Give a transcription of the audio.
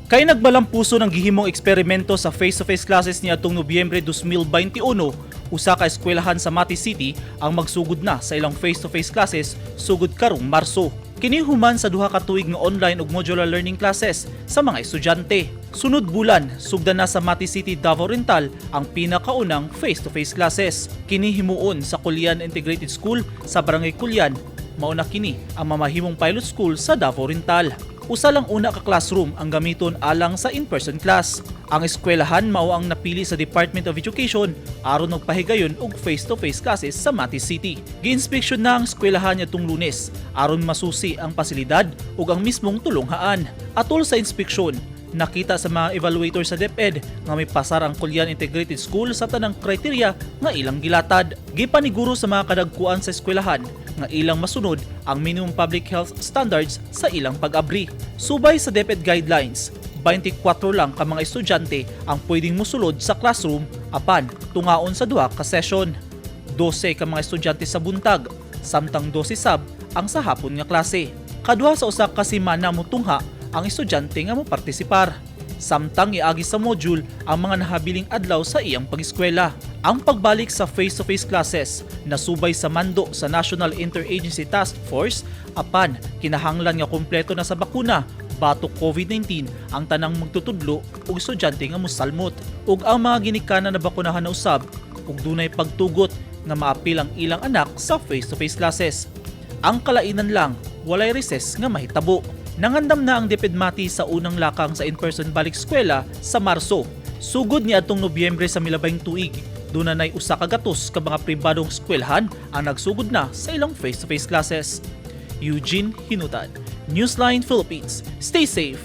Kay nagbalang puso ng gihimong eksperimento sa face-to-face classes niadtong Nobyembre 2021, usa ka eskwelahan sa Mati City ang magsugod na sa ilang face-to-face classes sugod karong Marso. Kini human sa duha ka tuig nga online ug modular learning classes sa mga estudyante. Sunod bulan, sugdan na sa Mati City, Davao Oriental ang pinakaunang face-to-face classes. Kini himuon sa Kulyan Integrated School sa Barangay Kulyan. Mauna kini ang mamahimong pilot school sa Davao Oriental. Usa lang una ka classroom ang gamiton alang sa in-person class. Ang eskwelahan mao ang napili sa Department of Education aron magpahigayon og face-to-face classes sa Mati City. Gi-inspeksyon na ang eskwelahan nitong Lunes aron masusi ang pasilidad ug ang mismong tulonghaan. Atol sa inspeksyon, nakita sa mga evaluator sa DepEd nga may pasar ang Kulyan Integrated School sa tanang kriteria nga ilang gilatad. Gipaniguro sa mga kadagkuan sa eskwelahan nga ilang masunod ang minimum public health standards sa ilang pag-abri. Subay sa DepEd guidelines, 24 lang ka mga estudyante ang pwedeng mosulod sa classroom apan tungaon sa duha ka session. 12 ka mga estudyante sa buntag, samtang 12 sab ang sa hapon nga klase. Kaduha sa usa ka semana motungha ang estudyante nga mopartisipar. Samtang iagi sa module ang mga nahabiling adlaw sa iyang pag-eskwela. Ang pagbalik sa face-to-face classes nasubay sa mando sa National Interagency Task Force apan kinahanglan nga kompleto na sa bakuna batok COVID-19 ang tanang magtutudlo ug estudyante nga mosalmot ug ang mga ginikana na bakunahan na usab ug dunay pagtugot nga maapil ang ilang anak sa face-to-face classes. Ang kalainan lang walay recess nga mahitabo. Nangandam na ang DepEd Mati sa unang lakang sa in-person balik eskwela sa Marso. Sugod niadtong Nobyembre sa milabing tuig, dunay usa ka gatos ka mga pribadong eskwelahan ang nagsugod na sa ilang face-to-face classes. Eugene Hinutan, Newsline Philippines. Stay safe.